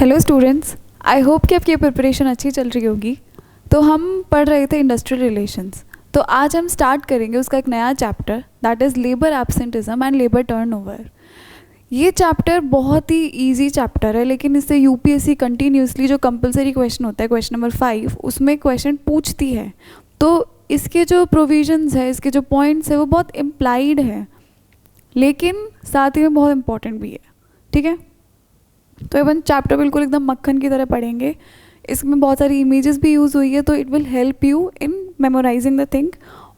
Hello students, I hope कि आपकी preparation अच्छी चल रही होगी। तो हम पढ़ रहे थे इंडस्ट्रियल रिलेशंस। तो आज हम स्टार्ट करेंगे उसका एक नया chapter, that is labour absenteeism and labour turnover. ये चैप्टर बहुत ही इजी चैप्टर है, लेकिन इससे यूपीएससी कंटिन्यूसली जो कंपलसरी क्वेश्चन होता है, क्वेश्चन नंबर 5, उसमें क्वेश्चन पूछती है। तो इसके जो प्रोविजंस है, इसके जो पॉइंट्स है, वो बहुत इम्प्लाइड है, लेकिन साथ ही में बहुत इंपॉर्टेंट भी है। ठीक है, तो अपन चैप्टर बिल्कुल एकदम मक्खन की तरह पढ़ेंगे। इसमें बहुत सारी इमेजेस भी यूज़ हुई है, तो it will help you in memorising the thing.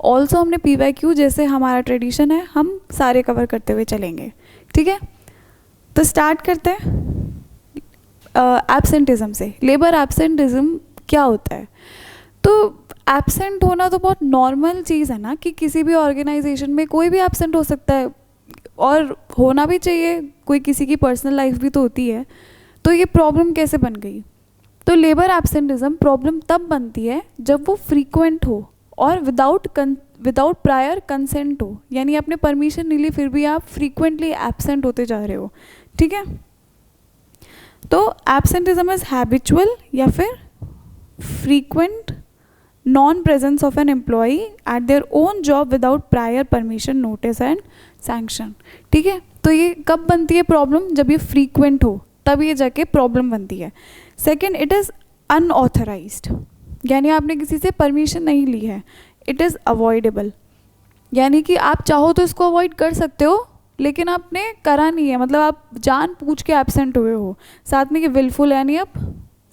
Also हमने PYQ जैसे हमारा ट्रेडिशन है, हम सारे कवर करते हुए चलेंगे। ठीक है, तो स्टार्ट करते हैं एब्सेंटिज्म से। लेबर एब्सेंटिज्म क्या होता है? तो एब्सेंट होना तो बहुत नॉर्मल चीज़ है ना, कि किसी भी ऑर्गेनाइजेशन में कोई भी एब्सेंट हो सकता है, और होना भी चाहिए। कोई किसी की पर्सनल लाइफ भी तो होती है। तो ये प्रॉब्लम कैसे बन गई? तो लेबर एब्सेंटिज्म प्रॉब्लम तब बनती है जब वो फ्रीक्वेंट हो और विदाउट प्रायर कंसेंट हो, यानी आपने परमिशन नहीं ली फिर भी आप फ्रीक्वेंटली एब्सेंट होते जा रहे हो। ठीक है, तो एब्सेंटिज्म इज हैबिचुअल या फिर frequent non presence of an employee eight their own job without prior permission, notice and sanction. ठीक है, तो ये कब बनती है प्रॉब्लम? जब ये फ्रीक्वेंट हो, तब ये जाके प्रॉब्लम बनती है। सेकेंड, इट इज़ अनऑथराइज्ड, यानी आपने किसी से परमिशन नहीं ली है। इट इज़ अवॉइडेबल, यानी कि आप चाहो तो इसको अवॉइड कर सकते हो, लेकिन आपने करा नहीं है, मतलब आप जान पूछ के एब्सेंट हुए हो। साथ में ये विलफुल, यानी आप,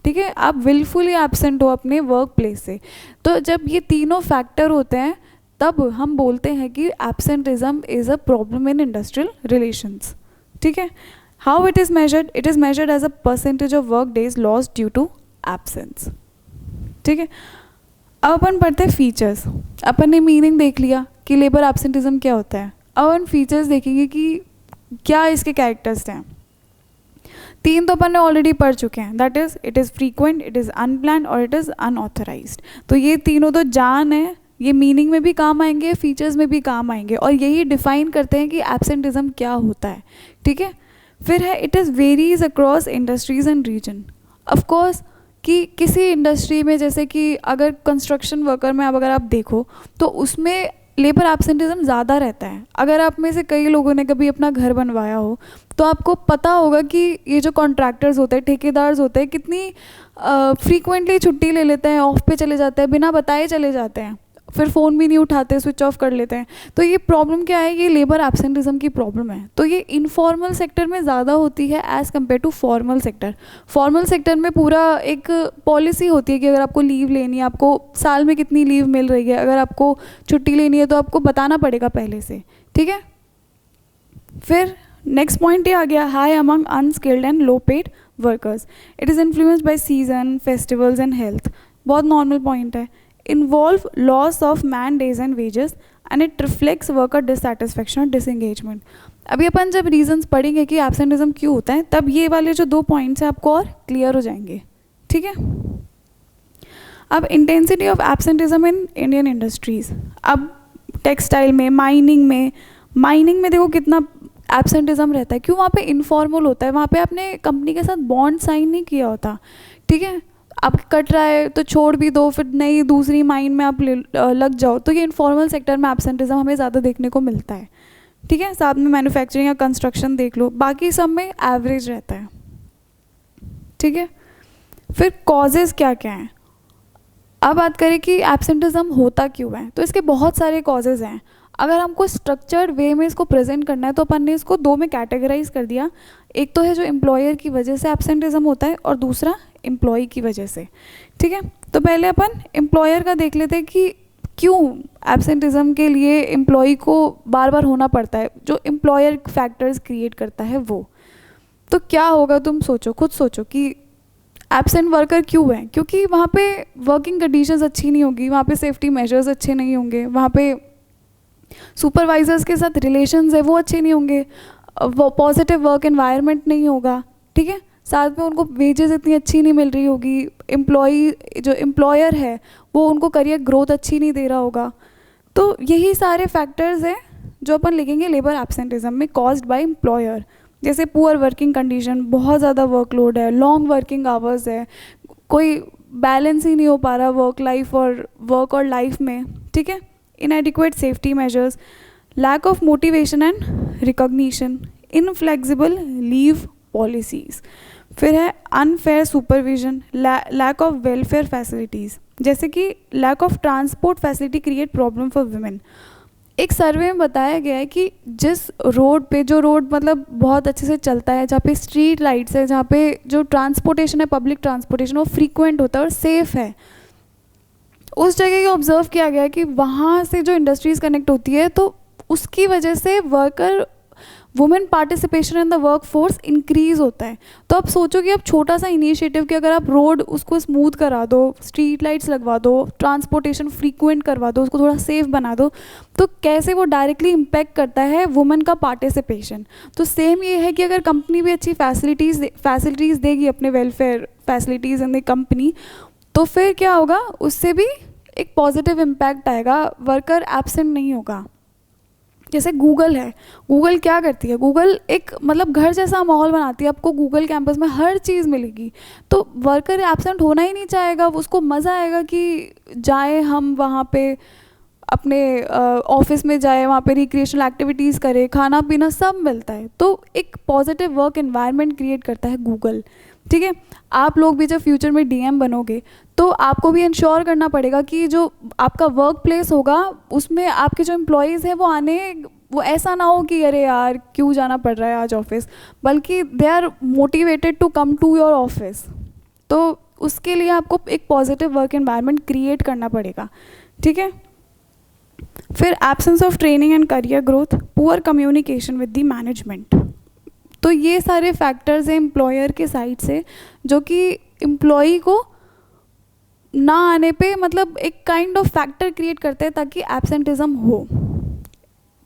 ठीक है, आप विलफुली एब्सेंट हो अपने वर्क प्लेस से। तो जब ये तीनों फैक्टर होते हैं, तब हम बोलते हैं कि absenteeism is a problem in industrial relations. ठीक है, how it is measured? It is measured as a percentage of work days lost due to absence. ठीक है, अब अपन पढ़ते हैं फीचर्स। अपन ने मीनिंग देख लिया कि लेबर एब्सेंटिज्म क्या होता है। अब अपन फीचर्स देखेंगे कि क्या इसके कैरेक्टर्स हैं। 3 तो अपन ने ऑलरेडी पढ़ चुके हैं, that is it is frequent, it is unplanned और इट इज़ अनऑथराइज्ड। तो ये तीनों तो जान है, ये मीनिंग में भी काम आएंगे, फीचर्स में भी काम आएंगे, और यही डिफाइन करते हैं कि एब्सेंटिज्म क्या होता है। ठीक है, फिर है it is varies across industries and region. Of course कि किसी इंडस्ट्री में, जैसे कि अगर कंस्ट्रक्शन वर्कर में अगर आप देखो, तो उसमें लेबर एब्सेंटिज्म ज़्यादा रहता है। अगर आप में से कई लोगों ने कभी अपना घर बनवाया हो, तो आपको पता होगा कि ये जो कॉन्ट्रैक्टर्स होते हैं, ठेकेदार्स होते हैं, कितनी फ्रीक्वेंटली छुट्टी ले लेते हैं, ऑफ पे चले जाते हैं, बिना बताए चले जाते हैं, फिर फ़ोन भी नहीं उठाते, स्विच ऑफ कर लेते हैं। तो ये प्रॉब्लम क्या है? ये लेबर एब्सेंटिज्म की प्रॉब्लम है। तो ये इनफॉर्मल सेक्टर में ज़्यादा होती है as compare to formal sector. Formal sector में पूरा एक पॉलिसी होती है कि अगर आपको लीव लेनी है, आपको साल में कितनी लीव मिल रही है, अगर आपको छुट्टी लेनी है तो आपको बताना पड़ेगा पहले से। ठीक है, फिर नेक्स्ट पॉइंट ये आ गया, high among unskilled and low paid workers. It is influenced by season, festivals and health. बहुत नॉर्मल पॉइंट है। Involve loss of man days and wages and it reflects worker dissatisfaction और disengagement. अभी अपन जब reasons पढ़ेंगे कि absenteeism क्यों होता है, तब ये वाले जो 2 पॉइंट्स हैं आपको और क्लियर हो जाएंगे। ठीक है, अब intensity of absenteeism in Indian industries. अब टेक्सटाइल में, माइनिंग में देखो कितना एब्सेंटिज्म रहता है। क्यों? वहाँ पे इनफॉर्मल होता है, वहाँ पे आपने कंपनी के साथ बॉन्ड साइन नहीं किया होता। ठीक है, आप कट रहा है तो छोड़ भी दो, फिर नई दूसरी माइन में आप लग जाओ। तो ये इनफॉर्मल सेक्टर में एब्सेंटिज्म हमें ज़्यादा देखने को मिलता है। ठीक है, साथ में मैन्युफैक्चरिंग या कंस्ट्रक्शन देख लो, बाकी सब में एवरेज रहता है। ठीक है, फिर कॉजेज़ क्या क्या हैं? अब बात करें कि एब्सेंटिज्म होता क्यों है, तो इसके बहुत सारे कॉजेज़ हैं। अगर हमको स्ट्रक्चर्ड वे में इसको प्रेजेंट करना है, तो अपन ने इसको 2 में कैटेगराइज कर दिया। एक तो है जो एम्प्लॉयर की वजह से एब्सेंटिज्म होता है, और दूसरा एम्प्लॉय की वजह से। ठीक है, तो पहले अपन एम्प्लॉयर का देख लेते हैं कि क्यों एब्सेंटिज्म के लिए एम्प्लॉय को बार बार होना पड़ता है, जो एम्प्लॉयर फैक्टर्स क्रिएट करता है वो। तो क्या होगा, तुम सोचो, खुद सोचो कि एब्सेंट वर्कर क्यों है? क्योंकि वहाँ पे वर्किंग कंडीशंस अच्छी नहीं होगी, वहाँ पे सेफ्टी मेजर्स अच्छे नहीं होंगे, वहाँ पे सुपरवाइजर्स के साथ रिलेशंस है वो अच्छे नहीं होंगे, वो पॉजिटिव वर्क एनवायरनमेंट नहीं होगा। ठीक है, साथ में उनको वेजेस इतनी अच्छी नहीं मिल रही होगी, जो एम्प्लॉयर है वो उनको करियर ग्रोथ अच्छी नहीं दे रहा होगा। तो यही सारे फैक्टर्स हैं जो अपन लिखेंगे लेबर एब्सेंटिज्म में, कॉज्ड बाय एम्प्लॉयर। जैसे पुअर वर्किंग कंडीशन, बहुत ज़्यादा वर्कलोड है, लॉन्ग वर्किंग आवर्स है, कोई बैलेंस ही नहीं हो पा रहा वर्क और लाइफ में, ठीक है। Inadequate safety measures, lack of motivation and recognition, inflexible leave policies. फिर है unfair supervision, lack of welfare facilities, जैसे कि lack of transport facility create problem for women. एक सर्वे में बताया गया है कि जिस रोड पे, जो रोड मतलब बहुत अच्छे से चलता है, जहाँ पे स्ट्रीट लाइट्स है, जहाँ पे जो ट्रांसपोर्टेशन है, पब्लिक ट्रांसपोर्टेशन, वो फ्रीक्वेंट होता है और सेफ़ है, उस जगह को ऑब्जर्व किया गया है कि वहाँ से जो इंडस्ट्रीज़ कनेक्ट होती है तो उसकी वजह से women participation in the work force increase होता है। तो आप सोचो कि अब छोटा सा इनिशिएटिव कि अगर आप रोड उसको स्मूथ करा दो, स्ट्रीट लाइट्स लगवा दो, ट्रांसपोर्टेशन फ्रीक्वेंट करवा दो, उसको थोड़ा सेफ बना दो, तो कैसे वो डायरेक्टली इम्पैक्ट करता है वुमेन का पार्टिसिपेशन। तो सेम ये है कि अगर कंपनी भी अच्छी फैसिलिटीज़ देगी, अपने welfare facilities in the company, तो फिर क्या होगा, उससे भी एक पॉजिटिव इम्पैक्ट आएगा, वर्कर एब्सेंट नहीं होगा। जैसे गूगल है, गूगल क्या करती है, गूगल एक मतलब घर जैसा माहौल बनाती है, आपको गूगल कैंपस में हर चीज़ मिलेगी, तो वर्कर एब्सेंट होना ही नहीं चाहेगा, उसको मज़ा आएगा कि जाए हम वहाँ पे अपने ऑफिस में जाए, वहाँ पे रिक्रिएशनल एक्टिविटीज़ करे, खाना पीना सब मिलता है, तो एक पॉजिटिव वर्क एनवायरनमेंट क्रिएट करता है गूगल, ठीक है। आप लोग भी जब फ्यूचर में डीएम बनोगे तो आपको भी इंश्योर करना पड़ेगा कि जो आपका वर्क प्लेस होगा उसमें आपके जो एम्प्लॉयज़ हैं वो ऐसा ना हो कि अरे यार क्यों जाना पड़ रहा है आज ऑफिस, बल्कि they are motivated to come to your office. तो उसके लिए आपको एक पॉजिटिव वर्क एनवायरनमेंट क्रिएट करना पड़ेगा, ठीक है। फिर absence of training and career growth, poor communication with the management. तो ये सारे फैक्टर्स हैं एम्प्लॉयर के साइड से जो कि एम्प्लॉई को ना आने पे मतलब एक काइंड ऑफ फैक्टर क्रिएट करते हैं ताकि एब्सेंटिज्म हो,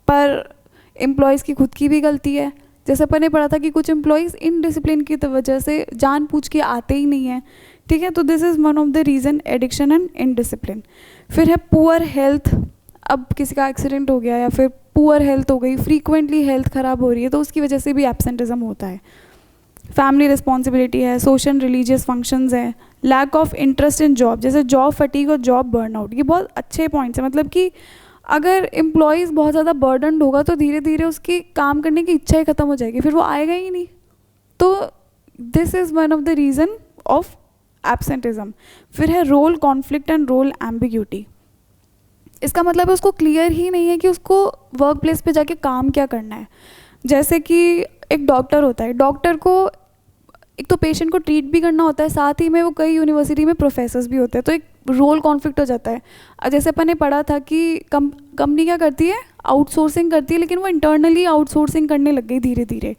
पर एम्प्लॉयज़ की खुद की भी गलती है। जैसे अपन ने पढ़ा था कि कुछ एम्प्लॉयज़ इनडिसिप्लिन की वजह से जानबूझ के आते ही नहीं हैं, ठीक है। तो this is one of the reason, addiction and indiscipline. फिर है पुअर हेल्थ, अब किसी का एक्सीडेंट हो गया या फिर पुअर हेल्थ हो गई, फ्रीक्वेंटली हेल्थ ख़राब हो रही है, तो उसकी वजह से भी एब्सेंटिज्म होता है। फैमिली रिस्पॉन्सिबिलिटी है, सोशल रिलीजियस फंक्शंस है, lack of interest in job, जैसे जॉब फटीग और जॉब बर्नआउट, ये बहुत अच्छे पॉइंट्स हैं। मतलब कि अगर एम्प्लॉयज़ बहुत ज़्यादा बर्डनड होगा तो धीरे धीरे उसकी काम करने की इच्छा ही ख़त्म हो जाएगी, फिर वो आएगा ही नहीं। तो this is one of the reason of absenteeism. फिर है role conflict and role ambiguity. इसका मतलब है उसको क्लियर ही नहीं है कि उसको वर्क प्लेस पे जाके काम क्या करना है। जैसे कि एक डॉक्टर होता है, डॉक्टर को एक तो पेशेंट को ट्रीट भी करना होता है, साथ ही में वो कई यूनिवर्सिटी में प्रोफेसर्स भी होते हैं, तो एक रोल कॉन्फ्लिक्ट हो जाता है। जैसे अपन ने पढ़ा था कि कंपनी क्या करती है, आउटसोर्सिंग करती है, लेकिन वो इंटरनली आउटसोर्सिंग करने लग गई धीरे धीरे,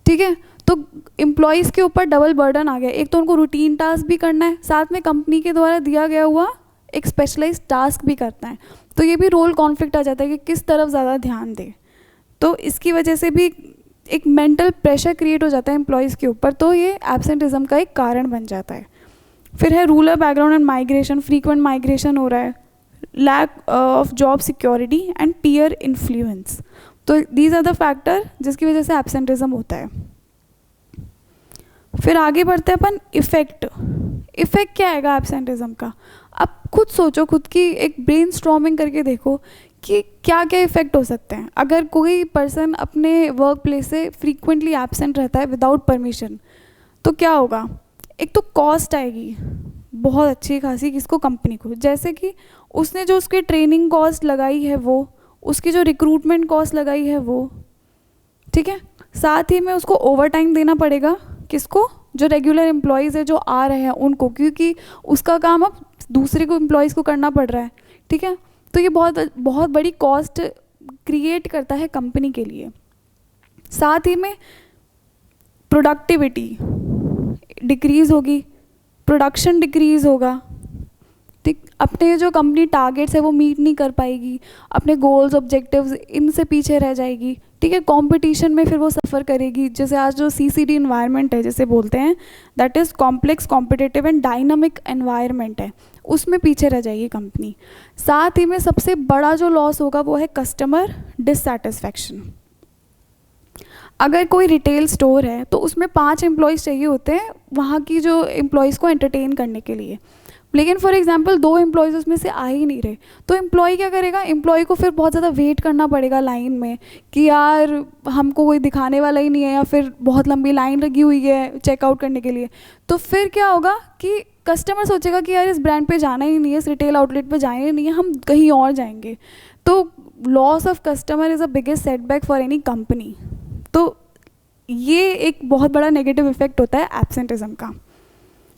ठीक है। तो एम्प्लॉयज़ के ऊपर डबल बर्डन आ गया, एक तो उनको रूटीन टास्क भी करना है, साथ में कंपनी के द्वारा दिया गया हुआ एक स्पेशलाइज्ड टास्क भी करना है, तो ये भी रोल कॉन्फ्लिक्ट आ जाता है कि किस तरफ ज़्यादा ध्यान दें। तो इसकी वजह से भी एक मेंटल प्रेशर क्रिएट हो जाता है एम्प्लॉयज़ के ऊपर, तो ये एब्सेंटिज्म का एक कारण बन जाता है। फिर है rural background and migration, frequent migration हो रहा है, lack of job security and peer influence. तो दीज आर द फैक्टर जिसकी वजह से एब्सेंटिज्म होता है। फिर आगे बढ़ते हैं अपन इफ़ेक्ट क्या आएगा एब्सेंटिज्म का। अब खुद सोचो, खुद की एक ब्रेनस्टॉर्मिंग करके देखो कि क्या क्या इफ़ेक्ट हो सकते हैं अगर कोई पर्सन अपने वर्क प्लेस से फ्रीक्वेंटली एब्सेंट रहता है विदाउट परमिशन। तो क्या होगा, एक तो कॉस्ट आएगी बहुत अच्छी खासी किसको, कंपनी को। जैसे कि उसने जो उसकी ट्रेनिंग कॉस्ट लगाई है वो, उसकी जो रिक्रूटमेंट कॉस्ट लगाई है वो, ठीक है। साथ ही में उसको ओवर टाइम देना पड़ेगा किसको, जो रेगुलर एम्प्लॉयज़ है जो आ रहे हैं उनको, क्योंकि उसका काम अब दूसरे को एम्प्लॉयज़ को करना पड़ रहा है, ठीक है। तो ये बहुत बड़ी कॉस्ट क्रिएट करता है कंपनी के लिए। साथ ही में प्रोडक्टिविटी डिक्रीज़ होगी, प्रोडक्शन डिक्रीज़ होगा, ठीक। अपने जो कंपनी टारगेट्स है वो मीट नहीं कर पाएगी, अपने गोल्स ऑब्जेक्टिव्स इनसे पीछे रह जाएगी, ठीक है। कंपटीशन में फिर वो सफ़र करेगी। जैसे आज जो सीसीडी इन्वायरमेंट है जैसे बोलते हैं, that is complex competitive and dynamic environment है, उसमें पीछे रह जाएगी कंपनी। साथ ही में सबसे बड़ा जो लॉस होगा वो है कस्टमर डिससैटिस्फैक्शन। अगर कोई रिटेल स्टोर है तो उसमें 5 एम्प्लॉयज़ चाहिए होते हैं वहाँ की जो एम्प्लॉयज़ को एंटरटेन करने के लिए, लेकिन फॉर एग्जांपल 2 एम्प्लॉयज़ उसमें से आ ही नहीं रहे, तो एम्प्लॉय क्या करेगा, एम्प्लॉय को फिर बहुत ज़्यादा वेट करना पड़ेगा लाइन में कि यार हमको कोई दिखाने वाला ही नहीं है, या फिर बहुत लंबी लाइन लगी हुई है चेकआउट करने के लिए। तो फिर क्या होगा कि कस्टमर सोचेगा कि यार इस ब्रांड पे जाना ही नहीं है, इस रिटेल आउटलेट पे जाना ही नहीं है, हम कहीं और जाएंगे। तो loss of customer is a biggest setback for any company. तो ये एक बहुत बड़ा नेगेटिव इफेक्ट होता है एब्सेंटिज्म का।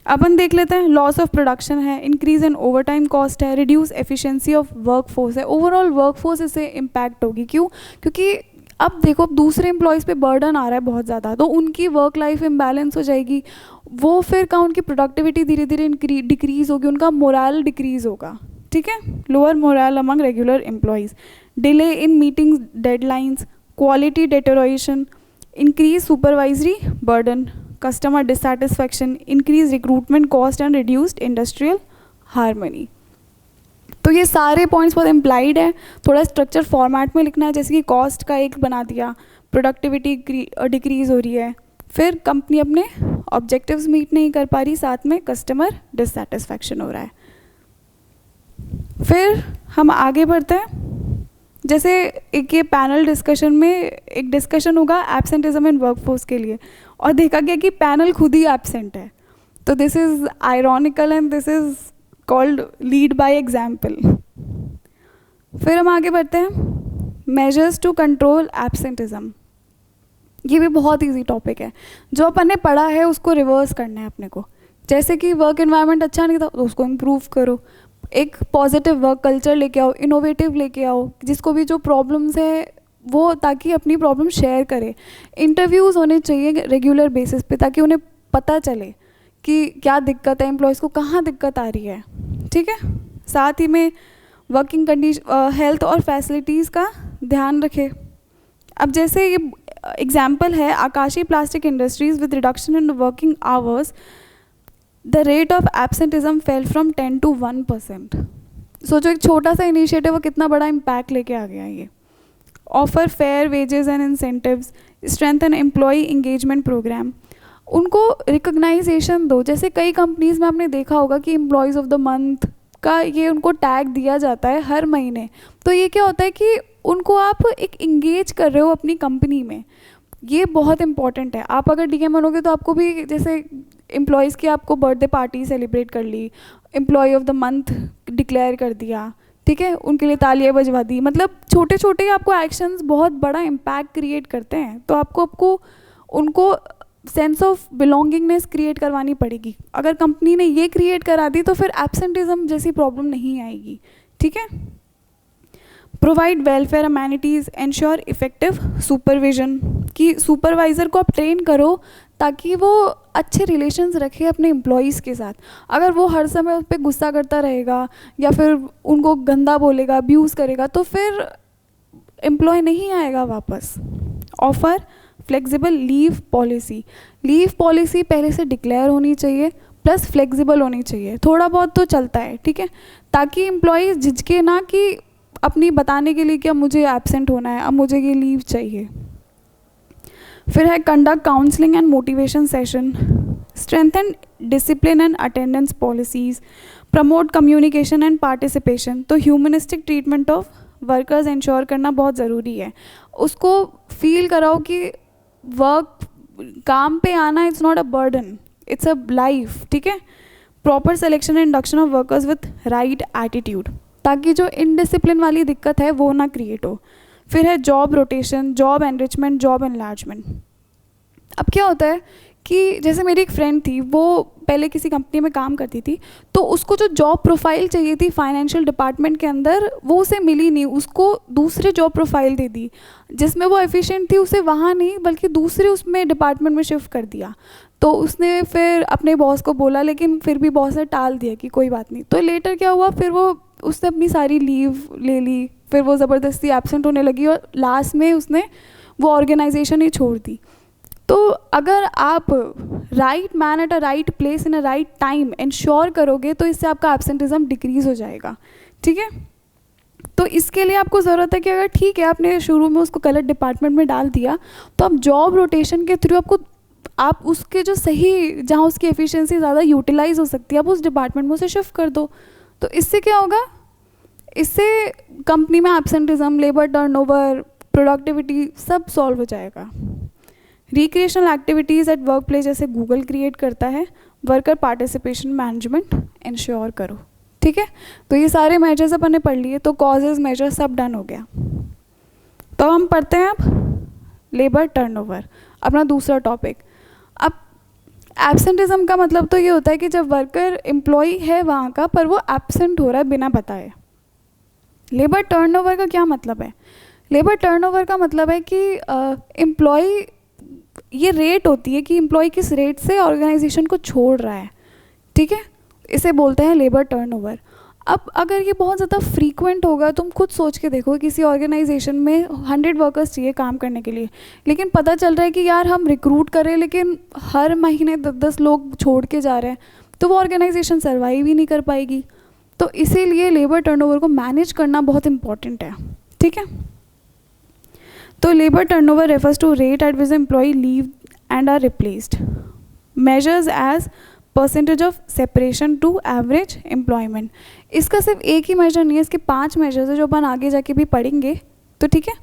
अपन देख लेते हैं, लॉस ऑफ प्रोडक्शन है, इंक्रीज इन ओवरटाइम कॉस्ट है, रिड्यूस एफिशिएंसी ऑफ वर्कफोर्स है, ओवरऑल वर्कफोर्स इससे इम्पैक्ट होगी। क्यों? क्योंकि अब देखो दूसरे एम्प्लॉयज़ पे बर्डन आ रहा है बहुत ज़्यादा, तो उनकी वर्क लाइफ इम्बैलेंस हो जाएगी, वो फिर का उनकी प्रोडक्टिविटी धीरे धीरे डिक्रीज़ होगी, उनका मोरल डिक्रीज़ होगा, ठीक है, lower moral among regular employees, delay in meetings deadlines, quality deterioration, increase supervisory burden, customer dissatisfaction, increased recruitment cost and reduced industrial harmony। तो ये सारे पॉइंट्स बहुत इम्प्लाइड है, थोड़ा स्ट्रक्चर फॉर्मेट में लिखना है, जैसे कि कॉस्ट का एक बना दिया, प्रोडक्टिविटी डिक्रीज हो रही है, फिर कंपनी अपने ऑब्जेक्टिव्स मीट नहीं कर पा रही, साथ में कस्टमर डिससेटिस्फैक्शन हो रहा है। फिर हम आगे बढ़ते हैं, जैसे एक ये पैनल डिस्कशन में एक डिस्कशन होगा एब्सेंटिज्म इन वर्कफोर्स के लिए, और देखा गया कि पैनल खुद ही एब्सेंट है, तो this is ironical and this is called lead by example. फिर हम आगे बढ़ते हैं, मेजर्स टू कंट्रोल एब्सेंटिज्म। ये भी बहुत इजी टॉपिक है, जो अपन ने पढ़ा है उसको रिवर्स करना है अपने को। जैसे कि वर्क एनवायरनमेंट अच्छा नहीं था तो उसको इम्प्रूव करो, एक पॉजिटिव वर्क कल्चर लेके आओ, इनोवेटिव लेके आओ, जिसको भी जो प्रॉब्लम्स है वो, ताकि अपनी प्रॉब्लम शेयर करे। इंटरव्यूज़ होने चाहिए रेगुलर बेसिस पे, ताकि उन्हें पता चले कि क्या दिक्कत है, एम्प्लॉयज़ को कहाँ दिक्कत आ रही है, ठीक है। साथ ही में वर्किंग कंडीशन, हेल्थ और फैसिलिटीज़ का ध्यान रखे। अब जैसे ये एग्जाम्पल है Akashi Plastic Industries with reduction in working hours, the rate of absenteeism fell from 10 to 1%। सोचो एक छोटा सा इनिशिएटिव वो कितना बड़ा इम्पैक्ट लेके आ गया। ये offer fair wages and incentives, strengthen employ engagement programme, उनको रिकग्नाइजेशन दो। जैसे कई कंपनीज़ में आपने देखा होगा कि एम्प्लॉयज़ ऑफ द मंथ का ये उनको टैग दिया जाता है हर महीने। तो ये क्या होता है कि उनको आप एक इंगेज कर रहे हो अपनी कंपनी में, ये बहुत इंपॉर्टेंट है। आप अगर डीएम बनोगे तो आपको भी, जैसे एम्प्लॉयज़ की आपको बर्थडे पार्टी सेलिब्रेट कर ली, employee of the month declare कर दिया, ठीक है, उनके लिए तालियां बजवा दी, मतलब छोटे छोटे आपको एक्शंस बहुत बड़ा इम्पैक्ट क्रिएट करते हैं। तो आपको उनको सेंस ऑफ बिलोंगिंगनेस क्रिएट करवानी पड़ेगी। अगर कंपनी ने ये क्रिएट करा दी तो फिर एब्सेंटिज्म जैसी प्रॉब्लम नहीं आएगी, ठीक है। Provide welfare amenities, ensure effective supervision, कि सुपरवाइज़र को आप ट्रेन करो ताकि वो अच्छे रिलेशंस रखे अपने एम्प्लॉयज़ के साथ। अगर वो हर समय उस पर गुस्सा करता रहेगा या फिर उनको गंदा बोलेगा, अब्यूज़ करेगा, तो फिर एम्प्लॉय नहीं आएगा वापस। Offer flexible leave policy, leave policy पहले से डिक्लेयर होनी चाहिए, प्लस फ्लेक्सिबल होनी चाहिए। थोड़ा बहुत तो चलता है, ठीक है, ताकि एम्प्लॉय झिझके ना कि अपनी बताने के लिए कि अब मुझे एब्सेंट होना है, अब मुझे ये लीव चाहिए। फिर है conduct counselling and motivation session, strengthen discipline and attendance policies, promote communication and participation. तो humanistic treatment of workers ensure करना बहुत ज़रूरी है। उसको फील कराओ कि वर्क, काम पे आना it's not a burden, it's a life, ठीक है। Proper selection and induction of workers with right attitude, ताकि जो इनडिसिप्लिन वाली दिक्कत है वो ना क्रिएट हो। फिर है job rotation, job enrichment, job enlargement. अब क्या होता है कि जैसे मेरी एक फ्रेंड थी, वो पहले किसी कंपनी में काम करती थी, तो उसको जो जॉब प्रोफाइल चाहिए थी फाइनेंशियल डिपार्टमेंट के अंदर, वो उसे मिली नहीं, उसको दूसरे जॉब प्रोफाइल दे दी जिसमें वो एफिशिएंट थी, उसे वहाँ नहीं बल्कि दूसरे उसमें डिपार्टमेंट में शिफ्ट कर दिया। तो उसने फिर अपने बॉस को बोला, लेकिन फिर भी बॉस ने टाल दिया कि कोई बात नहीं। तो लेटर क्या हुआ, फिर वो उसने अपनी सारी लीव ले ली, फिर वो ज़बरदस्ती एब्सेंट होने लगी और लास्ट में उसने वो ऑर्गेनाइजेशन ही छोड़ दी। तो अगर आप right man at a right place in a right time ensure करोगे तो इससे आपका एब्सेंटिज्म डिक्रीज़ हो जाएगा, ठीक है। तो इसके लिए आपको ज़रूरत है कि अगर ठीक है आपने शुरू में उसको गलत डिपार्टमेंट में डाल दिया, तो आप जॉब रोटेशन के थ्रू आप उसके जो सही, जहाँ उसकी एफिशिएंसी ज़्यादा यूटिलाइज हो सकती है, आप उस डिपार्टमेंट में उसे शिफ्ट कर दो। तो इससे क्या होगा, इससे कंपनी में एब्सेंटिज्म, लेबर टर्नओवर, प्रोडक्टिविटी सब सॉल्व हो जाएगा। Recreational activities at work place जैसे गूगल क्रिएट करता है, वर्कर पार्टिसिपेशन मैनेजमेंट इंश्योर करो। ठीक है, तो ये सारे मेजर्स अपन ने पढ़ लिए, तो कॉजेज मेजर सब डन हो गया। तो हम पढ़ते हैं अब लेबर टर्नओवर, अपना दूसरा टॉपिक। अब एब्सेंटिज्म का मतलब तो ये होता है कि जब वर्कर एम्प्लॉय है वहाँ का, पर वो एब्सेंट हो रहा है बिना बताए। लेबर टर्नओवर का क्या मतलब है? लेबर टर्नओवर का मतलब है कि एम्प्लॉय, ये रेट होती है कि एम्प्लॉय किस रेट से ऑर्गेनाइजेशन को छोड़ रहा है। ठीक है, इसे बोलते हैं लेबर टर्नओवर। अब अगर ये बहुत ज़्यादा फ्रीक्वेंट होगा, तुम खुद सोच के देखो, किसी ऑर्गेनाइजेशन में 100 वर्कर्स चाहिए काम करने के लिए, लेकिन पता चल रहा है कि यार हम रिक्रूट कर रहे हैं लेकिन हर महीने 10-10 लोग छोड़ के जा रहे हैं, तो वो ऑर्गेनाइजेशन सर्वाइव ही नहीं कर पाएगी। तो इसीलिए लेबर टर्नओवर को मैनेज करना बहुत इंपॉर्टेंट है। ठीक है, तो labour turnover refers to rate at which employ leave and are replaced, measures as percentage of separation to average employment. इसका सिर्फ एक ही मेजर नहीं है, इसके 5 मेजर्स है जो अपन आगे जाके भी पढ़ेंगे। तो ठीक है,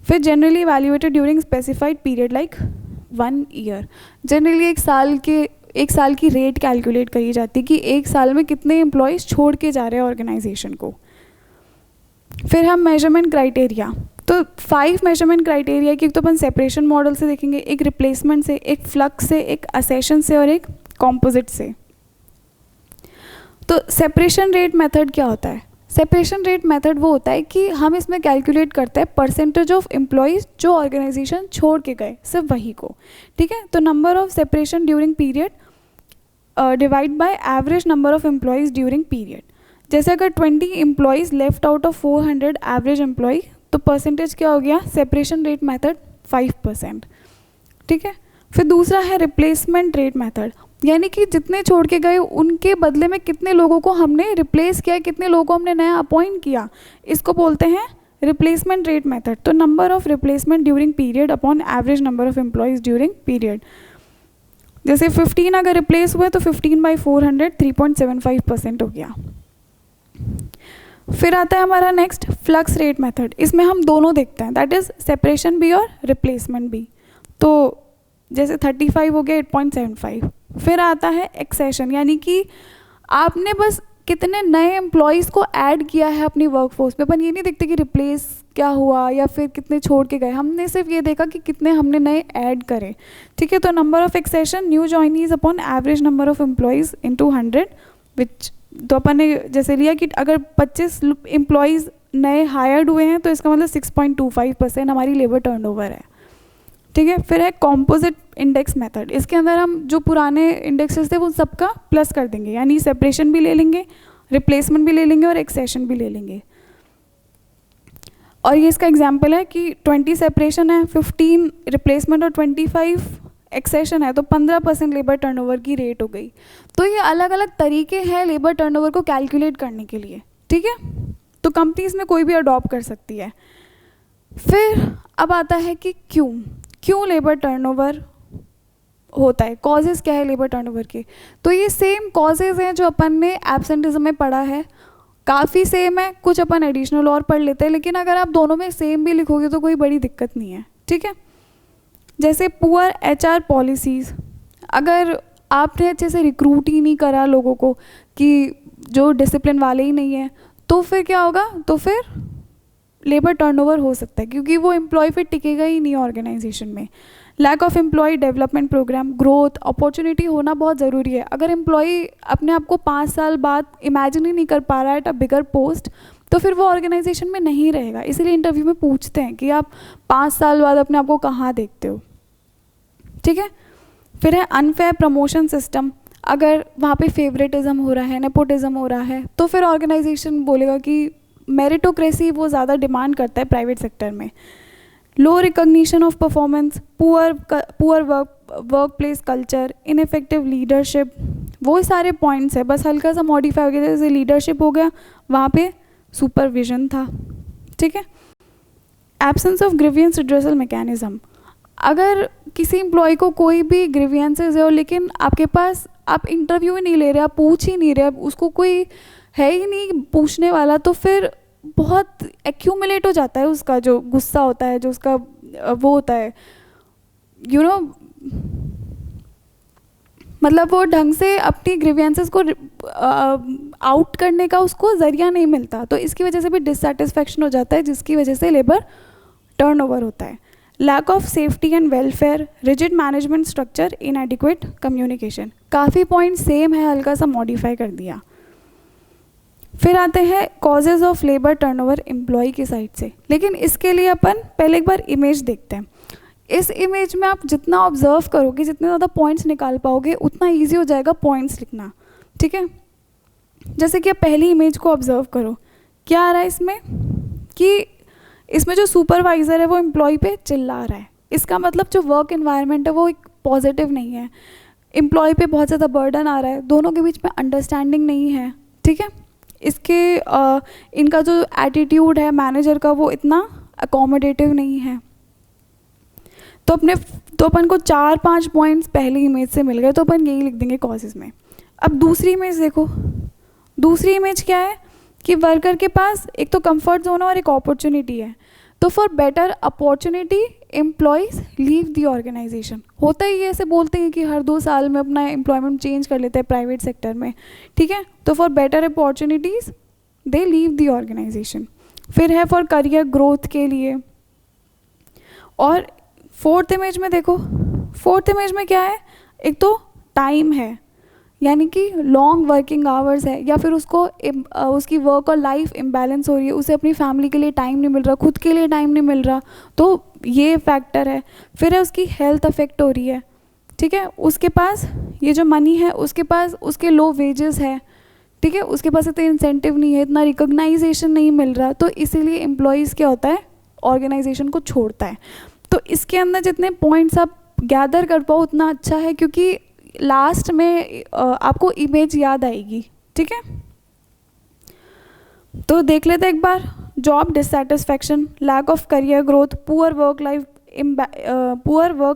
फिर generally evaluated during specified period like 1 year. Generally एक साल की रेट कैलकुलेट करी जाती है कि एक साल में कितने एम्प्लॉयज़ छोड़ के जा रहे हैं ऑर्गेनाइजेशन को। फिर हम मेजरमेंट क्राइटेरिया, तो 5 मेजरमेंट क्राइटेरिया की, तो अपन सेपरेशन मॉडल से देखेंगे, एक रिप्लेसमेंट से, एक फ्लक्स से, एक असेशन से और एक कॉम्पोजिट से। तो सेपरेशन रेट मेथड क्या होता है? सेपरेशन रेट मेथड वो होता है कि हम इसमें कैलकुलेट करते हैं परसेंटेज ऑफ एम्प्लॉयज़ जो ऑर्गेनाइजेशन छोड़ के गए, सिर्फ वही को। ठीक है, तो number of separation during period divide by average number of employees during period. जैसे अगर 20 employees left out of 400 average employee, तो परसेंटेज क्या हो गया? Separation rate method 5%। ठीक है, फिर दूसरा है रिप्लेसमेंट रेट मेथड, यानी कि जितने छोड़ के गए उनके बदले में कितने लोगों को हमने रिप्लेस किया, कितने लोगों को हमने नया अपॉइंट किया, इसको बोलते हैं रिप्लेसमेंट रेट मेथड। तो number of replacement during period upon average number of employees during period. जैसे 15 अगर रिप्लेस हुए तो 15/400 3.75% हो गया। फिर आता है हमारा नेक्स्ट फ्लक्स रेट मेथड, इसमें हम दोनों देखते हैं, दैट इज़ सेपरेशन भी और रिप्लेसमेंट भी। तो जैसे 35 हो गया 8.75। फिर आता है एक्सेशन, यानी कि आपने बस कितने नए एम्प्लॉयज़ को ऐड किया है अपनी वर्कफोर्स में। अपन ये नहीं देखते कि रिप्लेस क्या हुआ या फिर कितने छोड़ के गए, हमने सिर्फ ये देखा कि कितने हमने नए ऐड करे। ठीक है, तो number of accession new joinees upon average number of employees into 100, which तो अपन ने जैसे लिया कि अगर 25 एम्प्लॉयज़ नए हायर्ड हुए हैं तो इसका मतलब 6.25% हमारी लेबर टर्नओवर है। ठीक है, फिर है कॉम्पोजिट इंडेक्स मेथड, इसके अंदर हम जो पुराने इंडेक्सेस थे वो सबका प्लस कर देंगे, यानी सेपरेशन भी ले लेंगे, रिप्लेसमेंट भी ले लेंगे और एक्सेशन भी ले लेंगे। और ये इसका एग्जांपल है कि 20 सेपरेशन है, 15 रिप्लेसमेंट और 25 एक्सेशन है, तो 15% लेबर टर्नओवर की रेट हो गई। तो ये अलग अलग तरीके हैं लेबर टर्नओवर को कैलकुलेट करने के लिए। ठीक है, तो कंपनीज में कोई भी अडॉप्ट कर सकती है। फिर अब आता है कि क्यों लेबर टर्नओवर होता है, कॉजेज़ क्या है लेबर टर्नओवर के। तो ये सेम कॉजेज़ हैं जो अपन ने एब्सेंटिज्म में पढ़ा है, काफ़ी सेम है, कुछ अपन एडिशनल और पढ़ लेते हैं, लेकिन अगर आप दोनों में सेम भी लिखोगे तो कोई बड़ी दिक्कत नहीं है। ठीक है, जैसे पुअर HR पॉलिसीज़, अगर आपने अच्छे से रिक्रूट ही नहीं करा लोगों को, कि जो डिसिप्लिन वाले ही नहीं है, तो फिर क्या होगा, तो फिर लेबर टर्नओवर हो सकता है, क्योंकि वो एम्प्लॉय फिर टिकेगा ही नहीं ऑर्गेनाइजेशन में। Lack of employee development programme, growth opportunity होना बहुत ज़रूरी है। अगर एम्प्लॉय अपने आप को 5 साल बाद इमेजिन ही नहीं कर पा रहा है एट अ बिगर पोस्ट, तो फिर वो ऑर्गेनाइजेशन में नहीं रहेगा। इसीलिए इंटरव्यू में पूछते हैं कि आप 5 साल बाद अपने आप को कहाँ देखते हो। ठीक है, फिर है अनफेयर प्रमोशन सिस्टम, अगर वहाँ पे फेवरेटिज्म हो रहा है, नेपोटिज्म हो रहा है, तो फिर ऑर्गेनाइजेशन बोलेगा कि मेरिटोक्रेसी वो ज़्यादा डिमांड करता है प्राइवेट सेक्टर में। Low recognition of performance, poor workplace culture, ineffective leadership, वो सारे पॉइंट्स है, बस हल्का सा मॉडिफाई हो गया। जैसे लीडरशिप हो गया, वहाँ पे सुपरविजन था, ठीक है। Absence of grievance redressal mechanism, अगर किसी एम्प्लॉय को कोई भी ग्रीवियंसेस है और लेकिन आपके पास आप इंटरव्यू ही नहीं ले रहे, आप पूछ ही नहीं रहे, उसको कोई है ही नहीं पूछने वाला, तो फिर बहुत एक्यूमुलेट हो जाता है उसका जो गुस्सा होता है, जो उसका वो होता है, यू नो, मतलब वो ढंग से अपनी ग्रीवियंसेस को आउट करने का उसको ज़रिया नहीं मिलता, तो इसकी वजह से भी डिससेटिस्फैक्शन हो जाता है, जिसकी वजह से लेबर टर्नओवर होता है। Lack of safety and welfare, rigid management structure, inadequate communication, काफ़ी पॉइंट सेम है, हल्का सा मॉडिफाई कर दिया। फिर आते हैं causes of labour turnover employee की साइड से, लेकिन इसके लिए अपन पहले एक बार इमेज देखते हैं। इस इमेज में आप जितना ऑब्जर्व करोगे, जितने ज़्यादा पॉइंट्स निकाल पाओगे, उतना ईजी हो जाएगा पॉइंट्स लिखना, ठीक है। जैसे कि आप पहली इमेज को ऑब्जर्व करो, क्या आ रहा है इसमें कि इसमें जो सुपरवाइज़र है वो एम्प्लॉय पे चिल्ला रहा है, इसका मतलब जो वर्क एनवायरनमेंट है वो एक पॉजिटिव नहीं है, एम्प्लॉय पे बहुत ज़्यादा बर्डन आ रहा है, दोनों के बीच में अंडरस्टैंडिंग नहीं है, ठीक है। इसके इनका जो एटीट्यूड है मैनेजर का वो इतना अकोमोडेटिव नहीं है। तो अपन को 4-5 पॉइंट्स पहली इमेज से मिल गए, तो अपन यही लिख देंगे कॉजेज में। अब दूसरी इमेज देखो, दूसरी इमेज क्या है कि वर्कर के पास एक तो कंफर्ट जोन है और एक अपॉर्चुनिटी है, तो for better opportunity employees leave the organisation. होता ही ऐसे बोलते हैं कि हर 2 साल में अपना एम्प्लॉयमेंट चेंज कर लेते हैं प्राइवेट सेक्टर में, ठीक है। तो for better opportunities they leave the organisation. फिर है फॉर करियर ग्रोथ के लिए। और फोर्थ इमेज में देखो, फोर्थ इमेज में क्या है, एक तो टाइम है, यानी कि लॉन्ग वर्किंग आवर्स है, या फिर उसको उसकी वर्क और लाइफ इम्बैलेंस हो रही है, उसे अपनी फैमिली के लिए टाइम नहीं मिल रहा, खुद के लिए टाइम नहीं मिल रहा, तो ये फैक्टर है। फिर है उसकी हेल्थ अफेक्ट हो रही है, ठीक है। उसके पास ये जो मनी है, उसके पास उसके लो वेजेस है, ठीक है, उसके पास इतना इंसेंटिव नहीं है, इतना रिकॉग्नाइजेशन नहीं मिल रहा, तो इसीलिए एम्प्लॉयज़ क्या होता है, ऑर्गेनाइजेशन को छोड़ता है। तो इसके अंदर जितने पॉइंट्स आप गैदर कर पाओ उतना अच्छा है, क्योंकि लास्ट में आपको इमेज याद आएगी, ठीक है। तो देख लेते हैं एक बार, job dissatisfaction, lack of career growth, poor work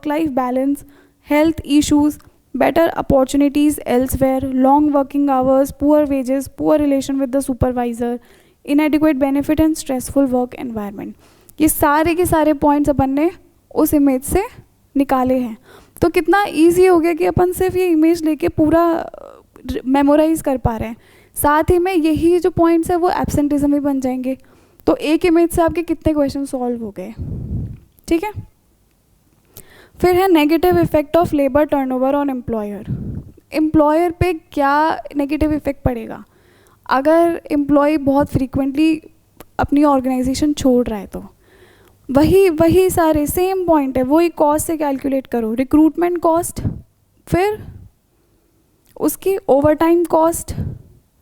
life balance, health issues, better opportunities elsewhere, long working hours, poor wages, poor relation with the supervisor, inadequate benefit and stressful work environment. ये सारे के सारे points अपन ने उस image से निकाले हैं। तो कितना इजी हो गया कि अपन सिर्फ ये इमेज लेके पूरा मेमोराइज कर पा रहे हैं। साथ ही में यही जो पॉइंट्स है वो एब्सेंटिज्म भी बन जाएंगे। तो एक इमेज से आपके कितने क्वेश्चन सॉल्व हो गए, ठीक है। फिर है negative effect of labour turnover on employer. Employer पे क्या नेगेटिव इफेक्ट पड़ेगा अगर एम्प्लॉय बहुत फ्रीक्वेंटली अपनी ऑर्गेनाइजेशन छोड़ रहा है, तो वही सारे सेम पॉइंट है, वही कॉस्ट से कैलकुलेट करो, रिक्रूटमेंट कॉस्ट, फिर उसकी ओवरटाइम कॉस्ट,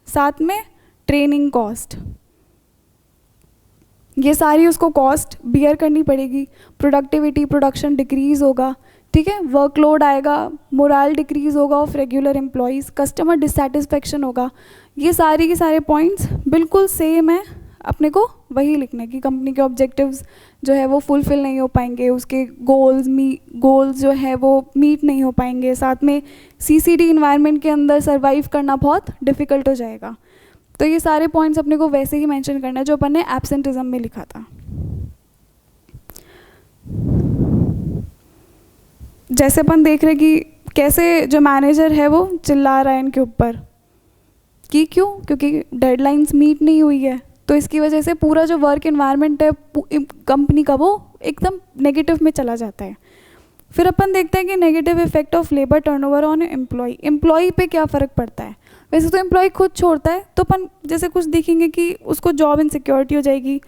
साथ में ट्रेनिंग कॉस्ट, ये सारी उसको कॉस्ट बियर करनी पड़ेगी। प्रोडक्टिविटी, प्रोडक्शन डिक्रीज़ होगा, ठीक है, वर्कलोड आएगा, मोरल डिक्रीज़ होगा of regular employees, customer dissatisfaction होगा। ये सारी के सारे पॉइंट्स बिल्कुल सेम है, अपने को वही लिखने की कंपनी के ऑब्जेक्टिव्स जो है वो फुलफिल नहीं हो पाएंगे, उसके गोल्स जो है वो मीट नहीं हो पाएंगे, साथ में सीसीडी इन्वायरमेंट के अंदर सर्वाइव करना बहुत डिफ़िकल्ट हो जाएगा। तो ये सारे पॉइंट्स अपने को वैसे ही मेंशन करना है जो अपन ने एब्सेंटिज्म में लिखा था। जैसे अपन देख रहे कि कैसे जो मैनेजर है वो चिल्ला रहा है इनके ऊपर कि क्यों, क्योंकि डेडलाइंस मीट नहीं हुई है, तो इसकी वजह से पूरा जो वर्क एनवायरनमेंट है कंपनी का वो एकदम नेगेटिव में चला जाता है। फिर अपन देखते हैं कि negative effect of labour turnover on employee पे क्या फ़र्क पड़ता है। वैसे तो एम्प्लॉय खुद छोड़ता है, तो अपन जैसे कुछ देखेंगे कि उसको जॉब इनसिक्योरिटी हो जाएगी,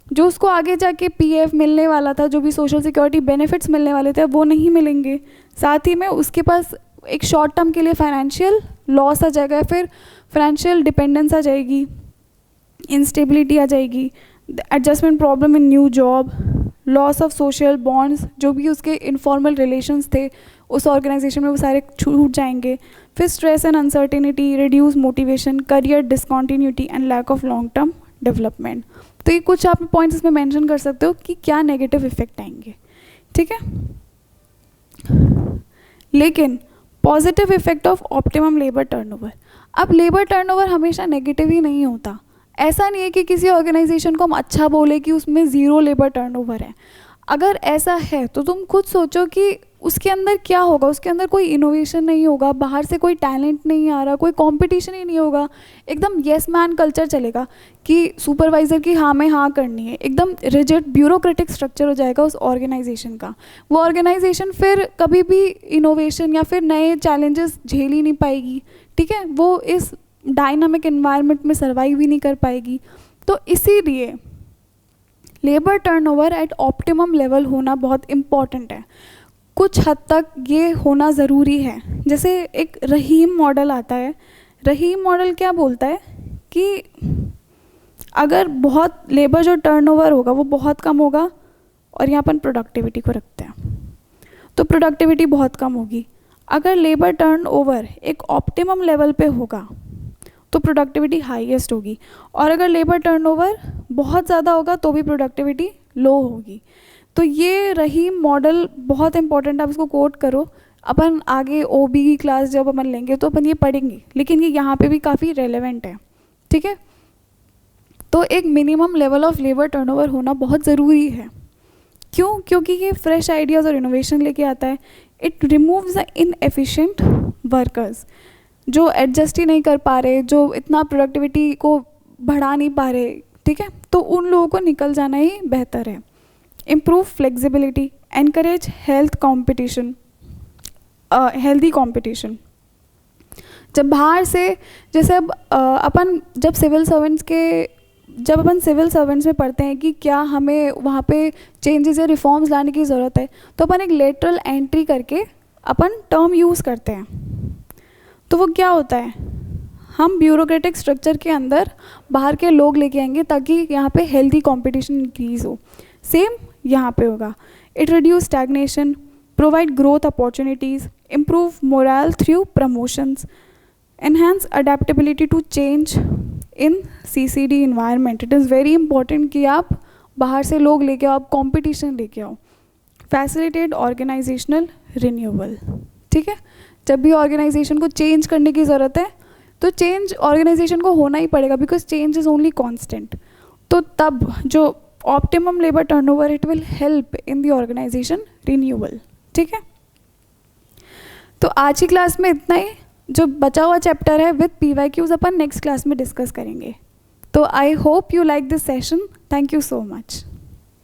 जो उसको आगे जाके पीएफ मिलने वाला था, जो भी सोशल सिक्योरिटी बेनिफिट्स मिलने वाले थे वो नहीं मिलेंगे, साथ ही में उसके पास एक शॉर्ट टर्म के लिए फाइनेंशियल लॉस आ जाएगा, फिर फाइनेंशियल डिपेंडेंस आ जाएगी, इंस्टेबिलिटी आ जाएगी, adjustment problem in new job, loss of social bonds, जो भी उसके इनफॉर्मल रिलेशंस थे उस ऑर्गेनाइजेशन में वो सारे छूट जाएंगे, फिर stress and uncertainty, reduce motivation, career discontinuity and lack of long term development. तो ये कुछ आप पॉइंट्स इसमें मेंशन कर सकते हो कि क्या नेगेटिव इफेक्ट आएंगे, ठीक है। लेकिन positive effect of optimum labour turnover, अब लेबर टर्नओवर हमेशा नेगेटिव ही नहीं होता। ऐसा नहीं है कि किसी ऑर्गेनाइजेशन को हम अच्छा बोले कि उसमें ज़ीरो लेबर टर्नओवर है। अगर ऐसा है तो तुम खुद सोचो कि उसके अंदर क्या होगा, उसके अंदर कोई इनोवेशन नहीं होगा, बाहर से कोई टैलेंट नहीं आ रहा, कोई कंपटीशन ही नहीं होगा, एकदम येस मैन कल्चर चलेगा कि सुपरवाइज़र की हाँ में हाँ करनी है, एकदम रिजिड ब्यूरोक्रेटिक स्ट्रक्चर हो जाएगा उस ऑर्गेनाइजेशन का। वो ऑर्गेनाइजेशन फिर कभी भी इनोवेशन या फिर नए चैलेंजेस झेल ही नहीं पाएगी, ठीक है, वो इस डायनामिक एनवायरनमेंट में सर्वाइव ही नहीं कर पाएगी। तो इसीलिए labour turnover at optimum level होना बहुत इम्पॉर्टेंट है, कुछ हद तक ये होना ज़रूरी है। जैसे एक रहीम मॉडल आता है, रहीम मॉडल क्या बोलता है कि अगर बहुत लेबर जो टर्नओवर होगा वो बहुत कम होगा, और यहाँ अपन प्रोडक्टिविटी को रखते हैं, तो प्रोडक्टिविटी बहुत कम होगी। अगर लेबर टर्नओवर एक ऑप्टिमम लेवल पे होगा तो प्रोडक्टिविटी हाईएस्ट होगी, और अगर लेबर टर्नओवर बहुत ज़्यादा होगा तो भी प्रोडक्टिविटी लो होगी। तो ये रहीम मॉडल बहुत इंपॉर्टेंट है, आप इसको कोट करो। अपन आगे ओबी की क्लास जब अपन लेंगे तो अपन ये पढ़ेंगे, लेकिन ये यहाँ पे भी काफ़ी रेलेवेंट है, ठीक है। तो एक minimum level of labour turnover होना बहुत ज़रूरी है। क्यों? क्योंकि ये फ्रेश आइडियाज़ और इनोवेशन लेके आता है। It removes the inefficient workers जो एडजस्ट ही नहीं कर पा रहे, जो इतना प्रोडक्टिविटी को बढ़ा नहीं पा रहे, ठीक है, तो उन लोगों को निकल जाना ही बेहतर है। Improve flexibility, encourage health competition, healthy competition. जब बाहर से, जैसे अब अपन जब अपन सिविल सर्वेंट्स में पढ़ते हैं कि क्या हमें वहाँ पे चेंजेस या रिफॉर्म्स लाने की ज़रूरत है, तो अपन एक लेटरल एंट्री करके अपन टर्म यूज़ करते हैं। तो वो क्या होता है, हम ब्यूरोक्रेटिक स्ट्रक्चर के अंदर बाहर के लोग लेके आएंगे ताकि यहाँ पे हेल्दी कंपटीशन इंक्रीज़ हो। सेम यहाँ पे होगा। It reduce stagnation, provide growth opportunities, improve moral through promotions, enhance adaptability to change in CCD environment. It is very important कि आप बाहर से लोग लेके आओ, आप कॉम्पिटिशन लेके आओ। फैसिलिटेट ऑर्गेनाइजेशनल रिन्यूअल, ठीक है, जब भी ऑर्गेनाइजेशन को चेंज करने की ज़रूरत है तो चेंज ऑर्गेनाइजेशन को होना ही पड़ेगा, because change is only constant. तो तब जो optimum labour turnover, it will help in the organisation renewal, ठीक है। तो आज की क्लास में इतना ही। जो बचा हुआ चैप्टर है with PYQs upon next class में डिस्कस करेंगे। तो I hope you like this session. Thank you so much.